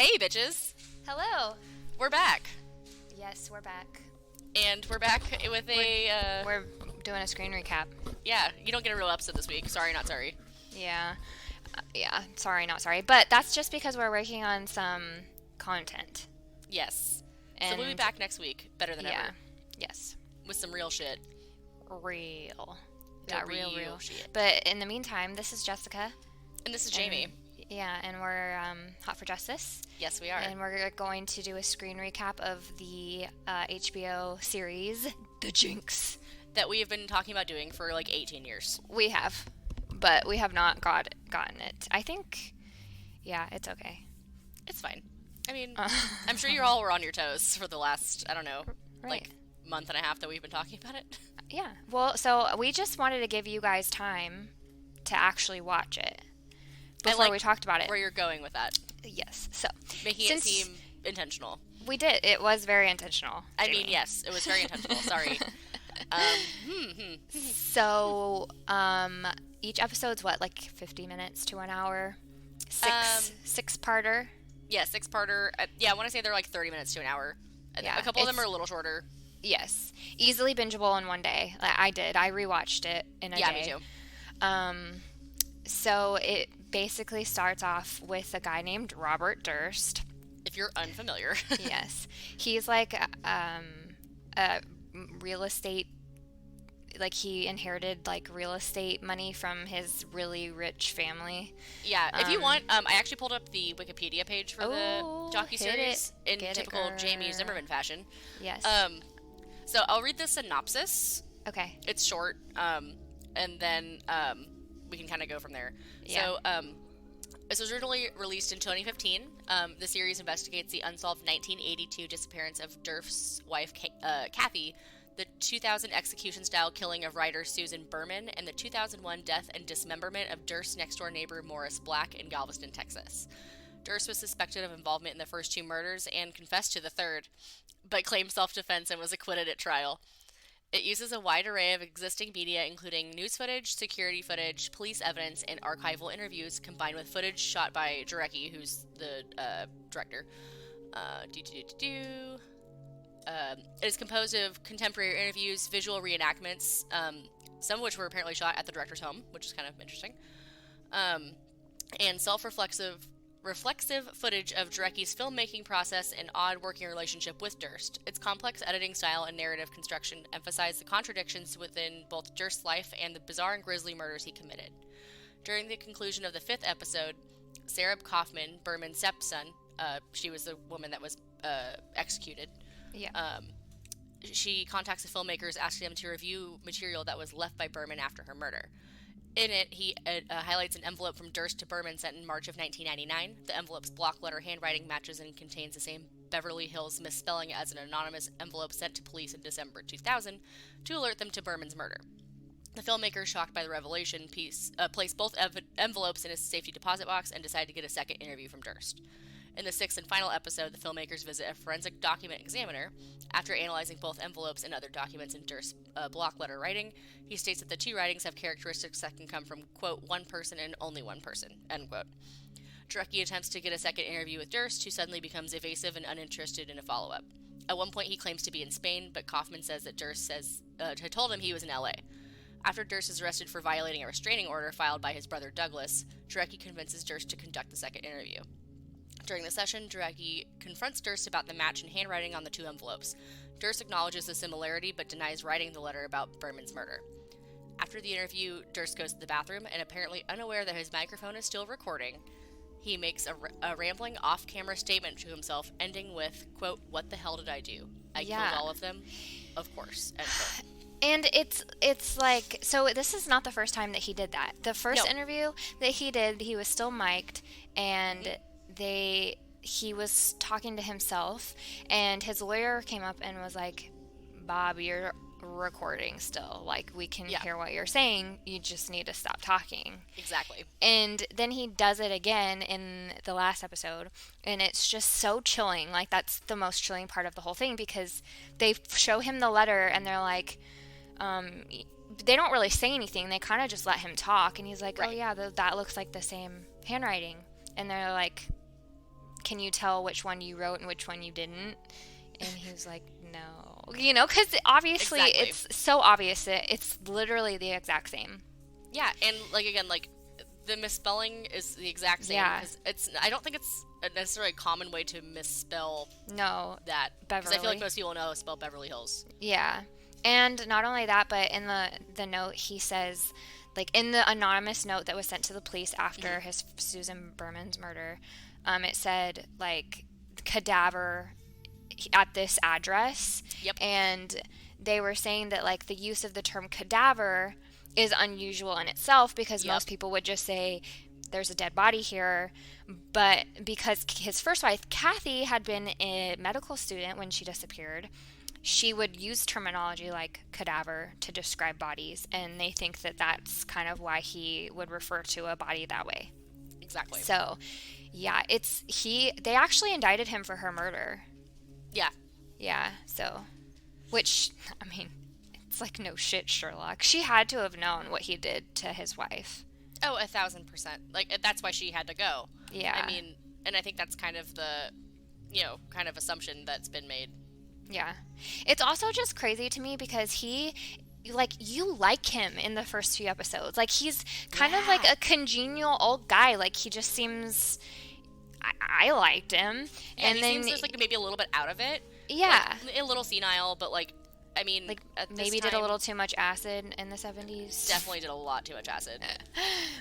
Hey, bitches! Hello. We're back. Yes, we're back. And we're back with We're doing a screen recap. yeah, you don't get a real episode this week. Sorry, not sorry. Yeah. Sorry, not sorry. But that's just because we're working on some content. Yes. And So we'll be back next week, better than yeah. ever, Yes. with some real shit. Real. The Yeah, real real. shit. But in the meantime, this is Jessica. And this is Jamie. And we're Hot for Justice. Yes, we are. And we're going to do a screen recap of the HBO series, The Jinx. That we have been talking about doing for like 18 years. We have, but we have not gotten it. I think, yeah, it's okay. It's fine. I mean, I'm sure you all were on your toes for the last, I don't know, Right. like month and a half that we've been talking about it. Yeah. Well, so we just wanted to give you guys time to actually watch it before we talked about it. Where you're going with that. Yes. So Making it seem intentional. we did. It was very intentional. I mean, Jamie. yes, it was very intentional. Sorry. So, each episode's what, like 50 minutes to an hour? Six-parter. Yeah, six-parter. I want to say they're like 30 minutes to an hour. Yeah, A couple of them are a little shorter. Yes. Easily bingeable in one day. I did. I rewatched it in a day. Yeah, me too. So it basically starts off with a guy named Robert Durst. If you're unfamiliar. Yes. He's like a real estate, like he inherited like real estate money from his really rich family. Yeah, if you want, I actually pulled up the Wikipedia page for the docuseries in Get it, typical Jamie girl. Zimmerman fashion. Yes. So I'll read the synopsis. Okay. It's short, and then we can kind of go from there. Yeah. So this was originally released in 2015. The series investigates the unsolved 1982 disappearance of Durst's wife, Kathy, the 2000 execution-style killing of writer Susan Berman, and the 2001 death and dismemberment of Durst's next-door neighbor Morris Black in Galveston, Texas. Durst was suspected of involvement in the first two murders and confessed to the third, but claimed self-defense and was acquitted at trial. It uses a wide array of existing media, including news footage, security footage, police evidence, and archival interviews, combined with footage shot by Jarecki, who's the director. It is composed of contemporary interviews, visual reenactments, some of which were apparently shot at the director's home, which is kind of interesting, and reflexive footage of Jarecki's filmmaking process and odd working relationship with Durst. Its complex editing style and narrative construction emphasize the contradictions within both Durst's life and the bizarre and grisly murders he committed. During the conclusion of the 5th episode, Sarah Kaufman, Berman's stepson, she was the woman that was executed. Yeah. She contacts the filmmakers asking them to review material that was left by Berman after her murder. In it, he highlights an envelope from Durst to Berman sent in March of 1999. The envelope's block letter handwriting matches and contains the same Beverly Hills misspelling as an anonymous envelope sent to police in December 2000 to alert them to Berman's murder. The filmmakers, shocked by the revelation, placed both envelopes in a safety deposit box and decided to get a second interview from Durst. In the 6th and final episode, the filmmakers visit a forensic document examiner. After analyzing both envelopes and other documents in Durst's block letter writing, he states that the two writings have characteristics that can come from, quote, one person and only one person, end quote. Jarecki attempts to get a second interview with Durst, who suddenly becomes evasive and uninterested in a follow-up. At one point, he claims to be in Spain, but Kaufman says that Durst had told him he was in LA. After Durst is arrested for violating a restraining order filed by his brother Douglas, Jarecki convinces Durst to conduct the second interview. During the session, Jarecki confronts Durst about the match in handwriting on the two envelopes. Durst acknowledges the similarity, but denies writing the letter about Berman's murder. After the interview, Durst goes to the bathroom, and apparently unaware that his microphone is still recording, he makes a rambling off-camera statement to himself, ending with, quote, what the hell did I do? I killed all of them? Of course, end quote. And it's like, so this is not the first time that he did that. The first interview that he did, he was still mic'd, and he was talking to himself, and his lawyer came up and was like, Bob, you're recording still. Like, we can hear what you're saying. You just need to stop talking. Exactly. And then he does it again in the last episode, and it's just so chilling. Like, that's the most chilling part of the whole thing, because they show him the letter, and they're like, they don't really say anything. They kind of just let him talk, and he's like, oh yeah, that looks like the same handwriting. And they're like, can you tell which one you wrote and which one you didn't? And he was like, no. You know, because obviously Exactly. it's so obvious that it's literally the exact same. Yeah, and like again, like the misspelling is the exact same. Yeah. 'Cause I don't think it's a necessarily a common way to misspell No, that. Because I feel like Beverly. most people know how to spell Beverly Hills. Yeah. And not only that, but in the note he says, like in the anonymous note that was sent to the police after his Susan Berman's murder, it said like cadaver at this address. Yep. And they were saying that like the use of the term cadaver is unusual in itself because Yep. most people would just say there's a dead body here. But because his first wife, Kathy, had been a medical student when she disappeared, she would use terminology like cadaver to describe bodies, and they think that that's kind of why he would refer to a body that way. Exactly. So, yeah, they actually indicted him for her murder. Yeah. Yeah, so, which, I mean, it's like no shit, Sherlock. She had to have known what he did to his wife. Oh, 1,000%. Like that's why she had to go. Yeah. I mean, and I think that's kind of the, kind of assumption that's been made. Yeah. It's also just crazy to me because you like him in the first few episodes. Like, he's kind of like a congenial old guy. Like, he just seems. I liked him. Yeah, and he then. seems just like maybe a little bit out of it. Yeah. Like, a little senile, but like, I mean, Like, at this maybe time, did a little too much acid in the 70s. definitely did a lot too much acid.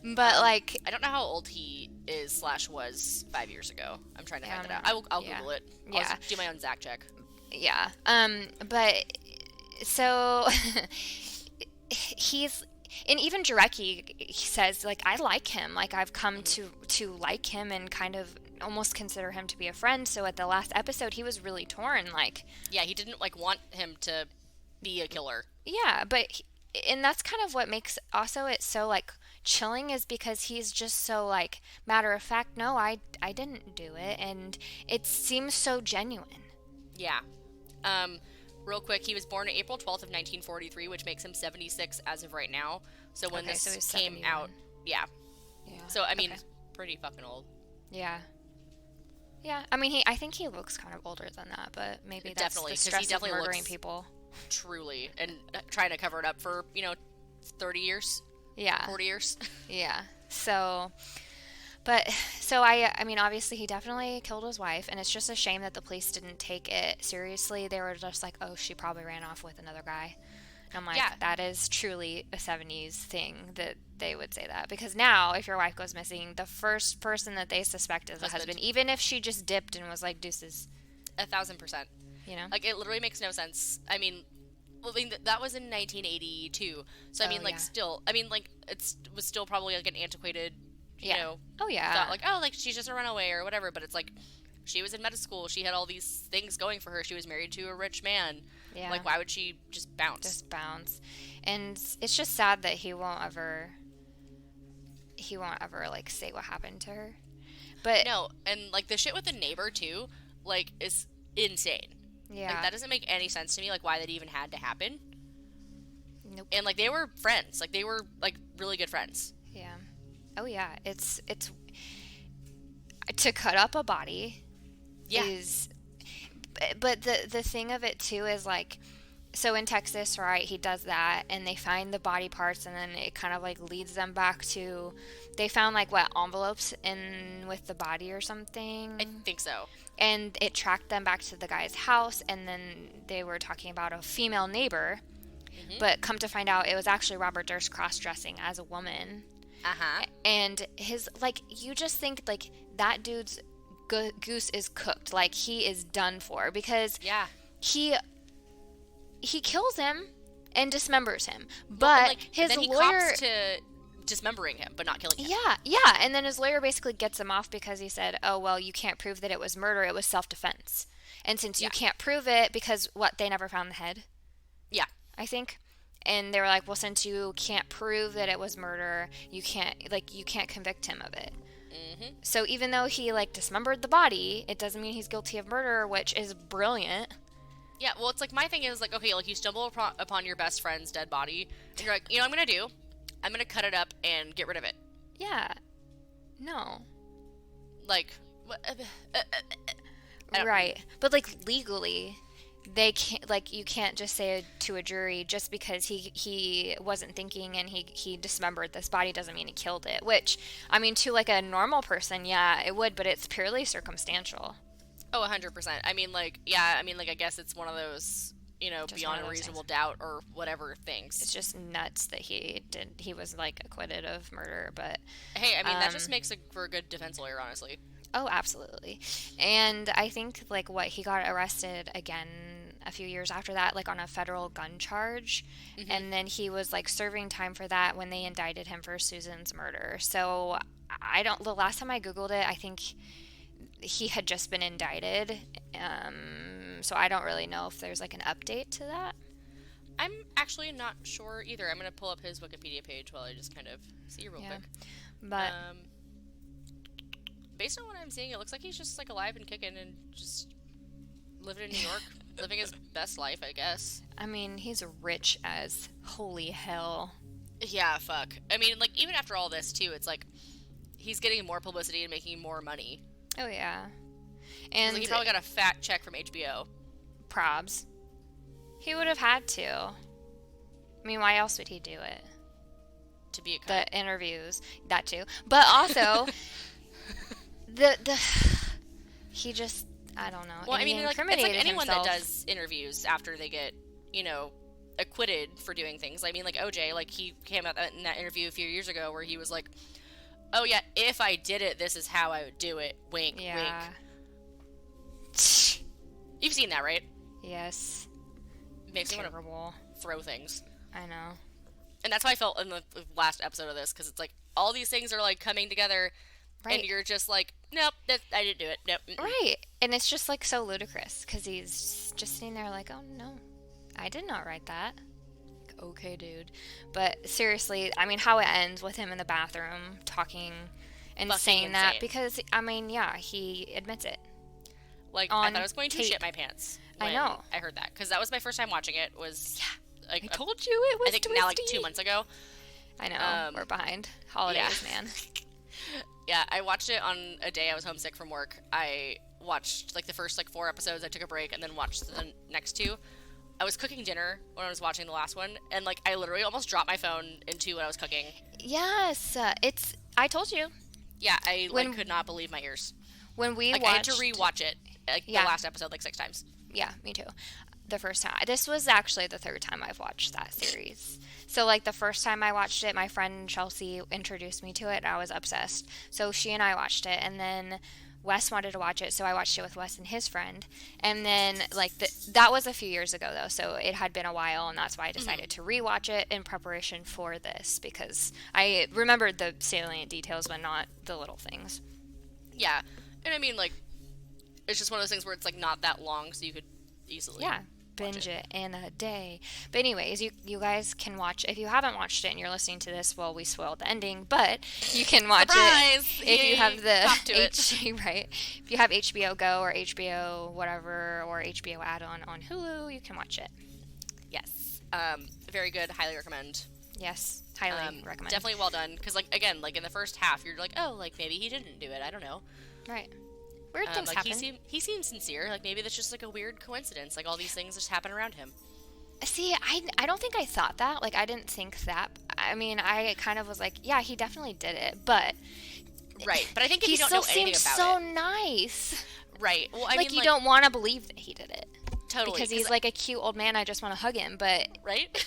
But, like. I don't know how old he is / was 5 years ago. I'm trying to find it out. I'll yeah. Google it. I'll Yeah. just do my own Zach check. Yeah. But so he's, and even Jarecki, he says like, I like him. Like, I've come to like him and kind of almost consider him to be a friend. So at the last episode, he was really torn. Like, Yeah, he didn't like want him to be a killer. yeah, and that's kind of what makes also it so like chilling, is because he's just so like matter of fact. No, I didn't do it, and it seems so genuine. Yeah. Real quick, he was born April 12th of 1943, which makes him 76 as of right now. So when Okay, so this he's came 71. out, yeah. Yeah. So I mean, Okay. pretty fucking old. Yeah. Yeah, I mean, I think he looks kind of older than that, but maybe that's Definitely, the 'cause he stress of definitely murdering looks- people. Truly, and trying to cover it up for 30 years, Yeah, 40 years. yeah. So, I mean, obviously he definitely killed his wife, and it's just a shame that the police didn't take it seriously. They were just like, oh, she probably ran off with another guy. And I'm like, Yeah. that is truly a 70s thing that they would say that. Because now, if your wife goes missing, the first person that they suspect is the husband, even if she just dipped and was like, deuces. 1,000%. You know? Like, it literally makes no sense. I mean, that was in 1982. So, I mean, like, yeah. still, I mean, like, it was still probably, like, an antiquated, Yeah. Oh, yeah. thought, like, oh, like, she's just a runaway or whatever. But it's like, she was in medical school. She had all these things going for her. She was married to a rich man. Yeah. Like, why would she just bounce? Just bounce. And it's just sad that he won't ever, like, say what happened to her. But No, and, like, the shit with the neighbor, too, like, is insane. yeah. Like, that doesn't make any sense to me, like, why that even had to happen. Nope. And, like, they were friends. Like, they were, like, really good friends. Yeah. Oh yeah. It's to cut up a body Yeah. is, but the thing of it too is like, so in Texas, right, he does that and they find the body parts and then it kind of like leads them back to, they found like what, envelopes in with the body or something. I think so. And it tracked them back to the guy's house, and then they were talking about a female neighbor, but come to find out it was actually Robert Durst cross-dressing as a woman. Uh-huh. And his, like, you just think like that dude's goose is cooked, like he is done for, because Yeah. he kills him and dismembers him, but Well, like, his then he lawyer cops to dismembering him, but not killing him. yeah, and then his lawyer basically gets him off because he said, oh well, you can't prove that it was murder, it was self-defense, and since you can't prove it, because what, they never found the head, Yeah. I think. And they were like, well, since you can't prove that it was murder, you can't convict him of it. Mm-hmm. So even though he like dismembered the body, it doesn't mean he's guilty of murder, which is brilliant. Yeah, well, it's like, my thing is, like, okay, like, you stumble upon your best friend's dead body, and you're like, you know what I'm gonna do? I'm gonna cut it up and get rid of it. Yeah. No. Like, Right. But like legally, they can't, like, you can't just say to a jury just because he wasn't thinking and he dismembered this body doesn't mean he killed it, which I mean to like a normal person, yeah, it would, but it's purely circumstantial. Oh, 100%. I mean, like, yeah, I mean, like, I guess it's one of those, Just one beyond of a those reasonable things. doubt or whatever things. It's just nuts that he was like acquitted of murder, but Hey, I mean, that just um makes for a good defense lawyer, honestly. oh, absolutely. And I think like what he got arrested again a few years after that, like on a federal gun charge. Hmm. And then he was like serving time for that when they indicted him for Susan's murder. So the last time I Googled it, I think he had just been indicted. So I don't really know if there's like an update to that. I'm actually not sure either. I'm going to pull up his Wikipedia page while I just kind of see real Yeah. quick. But Um, Based on what I'm seeing, it looks like he's just, like, alive and kicking and just living in New York, living his best life, I guess. I mean, he's rich as holy hell. Yeah, fuck. I mean, like, even after all this, too, it's like he's getting more publicity and making more money. Oh, yeah. 'Cause, like, And he probably got a fat check from HBO. probs. He would have had to. I mean, why else would he do it? To be a cunt. The interviews, that too. But also, the he just, I don't know. Well, And I he mean, like, it's like incriminated anyone himself. that does interviews after they get, you know, acquitted for doing things. I mean, like, OJ, like, he came out in that interview a few years ago where he was like, oh, yeah, if I did it, this is how I would do it. Wink, Yeah. wink. You've seen that, right? Yes. Makes me want Terrible. to throw things. I know. And that's how I felt in the last episode of this, because it's like all these things are like coming together, Right. and you're just like, nope, I didn't do it. Nope. Mm-mm. Right. And it's just like so ludicrous because he's just sitting there like, oh no, I did not write that. Like, okay, dude. But seriously, I mean, how it ends with him in the bathroom talking and Fucking saying that insane. because, I mean, yeah, he admits it. Like, I On thought I was going to tape. shit my pants I when know. I heard that, because that was my first time watching it. Was like I told you it was I think twisty. now like 2 months ago. I know. We're behind. Holidays, Yeah. man. Yeah, I watched it on a day I was homesick from work. I watched like the first like 4 episodes. I took a break and then watched the next 2. I was cooking dinner when I was watching the last one, and like I literally almost dropped my phone into what I was cooking. Yes. I told you. Yeah, I When- like could not believe my ears. When we Like watched. I had to rewatch it, like Yeah. the last episode, like 6 times. Yeah, me too. The first time. This was actually the third time I've watched that series. So, like, the first time I watched it, my friend Chelsea introduced me to it, and I was obsessed. So, she and I watched it, and then Wes wanted to watch it, so I watched it with Wes and his friend. And then, like, that was a few years ago, though, so it had been a while, and that's why I decided to rewatch it in preparation for this, because I remembered the salient details, but not the little things. Yeah, and I mean like it's just one of those things where it's like not that long, so you could easily Yeah, binge it in a day. But anyways, you guys can watch, if you haven't watched it and you're listening to this, well, we spoiled the ending, but you can watch Surprise! it if you have the Hop to it. right. If you have HBO Go or HBO whatever or HBO add-on on Hulu, you can watch it. Yes. Very good. Highly recommend. Yes, highly recommend. Definitely well done. Because like again, like in the first half, you're like, oh, like maybe he didn't do it. I don't know. Right. Weird things Like happen. he seemed sincere. Like maybe that's just like a weird coincidence. Like all these things just happen around him. See, I don't think I thought that. Like, I didn't think that. I mean, I kind of was like, yeah, he definitely did it, but Right. But I think if he you don't still know anything seems about so it, nice. right? Well, I Like, mean, you don't want to believe that he did it. totally Because he's like a cute old man, I just want to hug him, but, right.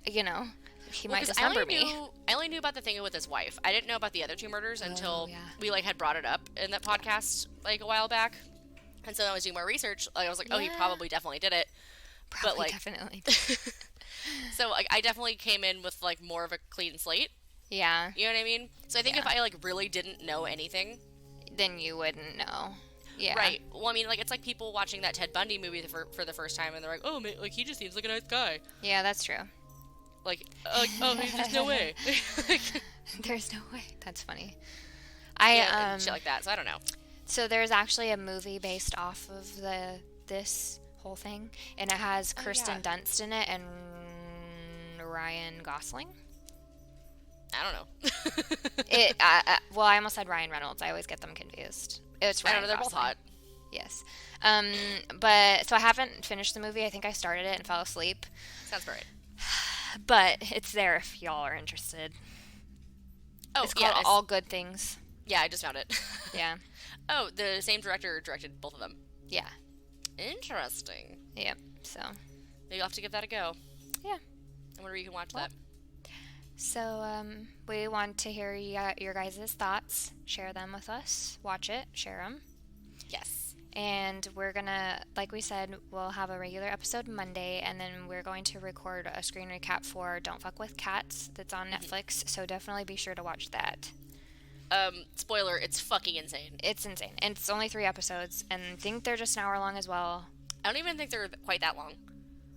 you know, he Well, might 'cause dismember me. I only knew about the thing with his wife. I didn't know about the other 2 murders until yeah. we like had brought it up in that podcast like a while back. And so I was doing more research. Like, I was like, oh, he Yeah. probably definitely did it. Probably, like- definitely. So like I definitely came in with like more of a clean slate. Yeah, You know what I mean? So I think if Yeah. I like really didn't know anything, then you wouldn't know. Yeah. right? Well, I mean, like it's like people watching that Ted Bundy movie for the first time, and they're like, oh, man, like he just seems like a nice guy. Yeah, that's true. Like oh, there's no way. There's no way. That's funny. Yeah, and shit like that. So I don't know. So there's actually a movie based off of this whole thing, and it has Oh, Kirsten yeah. Dunst in it and Ryan Gosling. I don't know. Well, I almost said Ryan Reynolds. I always get them confused. It's I Ryan don't know, they're both Gosling. hot. Yes. But so I haven't finished the movie. I think I started it and fell asleep. Sounds right. But it's there if y'all are interested. Oh, It's called yeah. All Good Things. Yeah, I just found it. Yeah. Oh, the same director directed both of them. Yeah. Interesting. Yep. So. Maybe I'll have to give that a go. Yeah. I wonder where you can watch that. So we want to hear your guys' thoughts. Share them with us. Watch it. Share them. Yes. And we're going to, like we said, we'll have a regular episode Monday, and then we're going to record a screen recap for Don't Fuck With Cats that's on Netflix, so definitely be sure to watch that. Spoiler, it's fucking insane. It's insane. And it's only 3 episodes, and I think they're just an hour long as well. I don't even think they're quite that long.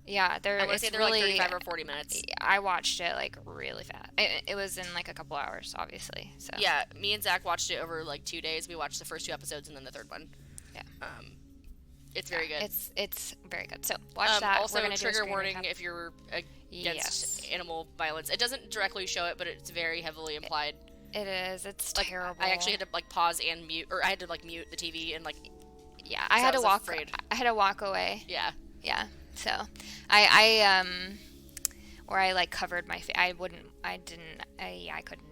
Yeah, I want to say they're really, like 35 or 40 minutes. I watched it like really fast. It was in like a couple hours, obviously. So Yeah, me and Zach watched it over like 2 days. We watched the first 2 episodes and then the third one. Yeah. It's very good. It's very good. So watch that. Also, we're gonna do a trigger screen warning recap. if you're against animal violence. It doesn't directly show it, but it's very heavily implied. It is. It's Like, terrible. I actually had to like pause and mute, or I had to like mute the TV and like. Yeah, I So had I to was walk. afraid. I had to walk away. Yeah. Yeah. So I or I like covered my face. I couldn't.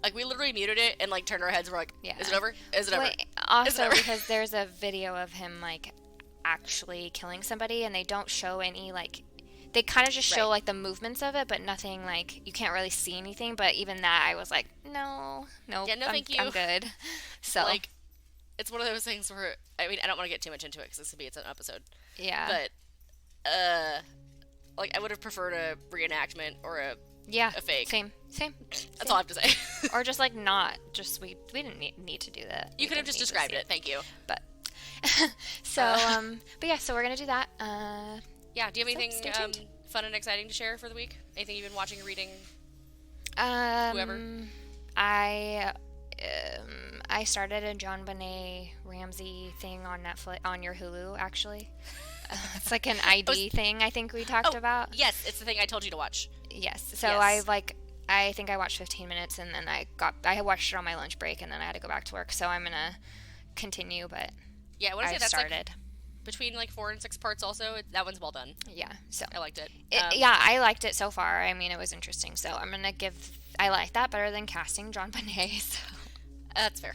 Like, we literally muted it and like turned our heads. We're like, Yeah. is it over? Is it over? Wait, Is it also over? because there's a video of him like actually killing somebody, and they don't show any like. They kind of just show Right. like the movements of it, but nothing like you can't really see anything. But even that, I was like, no, Yeah, no, thank you. I'm good. So Like, it's one of those things where, I mean, I don't want to get too much into it because this will be its own episode. yeah, But, like, I would have preferred a reenactment or a yeah, fake. Same. That's all I have to say. Or just like not. Just we didn't need to do that. You could have just described it. Thank you. But so but yeah, so we're gonna do that. Yeah. Do you have anything stay tuned. fun and exciting to share for the week? Anything you've been watching or reading? Whoever. I started a John Benet Ramsey thing on Netflix on your Hulu actually. It's like an ID thing I think we talked about. Yes, it's the thing I told you to watch. Yes. So Yes. I think I watched 15 minutes and then I watched it on my lunch break and then I had to go back to work. So I'm gonna continue, but Yeah, I want to say I that's started. like between like 4 and 6 parts. Also, that one's well done. Yeah. So I liked it. yeah, I liked it so far. I mean, it was interesting. So I'm gonna I like that better than casting John Benet. So. That's fair.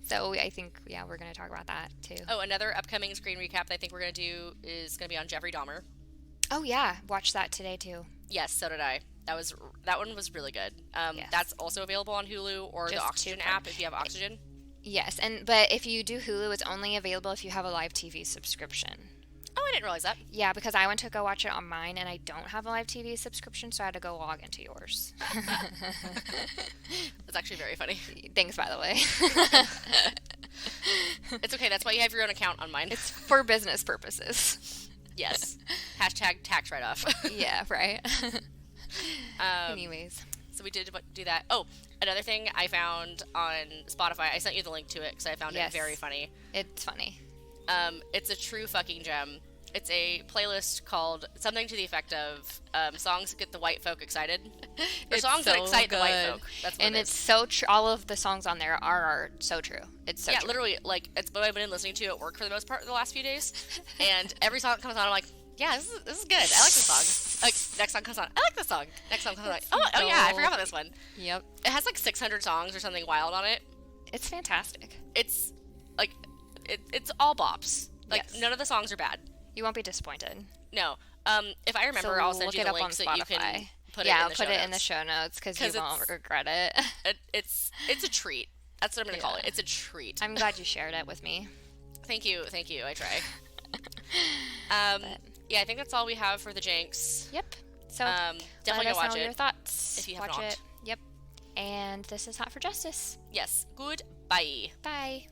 So I think, yeah, we're going to talk about that too. Oh, another upcoming screen recap that I think we're going to do is going to be on Jeffrey Dahmer. Oh yeah, watch that today too. Yes, so did I. That one was really good. Yes. That's also available on Hulu or Just the Oxygen too app if you have Oxygen. Yes, but if you do Hulu, it's only available if you have a live TV subscription. Oh, I didn't realize that. Yeah, because I went to go watch it on mine and I don't have a live TV subscription, so I had to go log into yours. That's actually very funny. Thanks, by the way. It's okay. That's why you have your own account on mine. It's for business purposes. Yes. Hashtag tax write-off. Yeah, right. Anyways. So we did do that. Oh, another thing I found on Spotify. I sent you the link to it because I found it very funny. It's funny. It's a true fucking gem. It's a playlist called something to the effect of songs that get the white folk excited. Or songs that excite the white folk. That's what and it it's is. so true. All of the songs on there are so true. It's so true. Literally, like, it's what I've been listening to at work for the most part the last few days. And every song that comes on, I'm like, yeah, this is good. I like this song. Like, next song comes on, I like this song. Next song comes on, like, oh yeah, I forgot about this one. Yep. It has like 600 songs or something wild on it. It's fantastic. It's like, it's all bops. Like, Yes. none of the songs are bad. You won't be disappointed. No. If I remember, So I'll send look you it the up on link so you can Spotify. put Yeah, it in I'll the put show it in the notes. show notes because 'Cause you won't it's- regret it. It's a treat. That's what I'm gonna call it. It's a treat. I'm glad you shared it with me. Thank you. I try. Yeah, I think that's all we have for the Jinx. Yep. So Definitely let go us watch know your it. thoughts. if you have watch not. it. Yep. And this is Hot for Justice. Yes. Goodbye. Bye.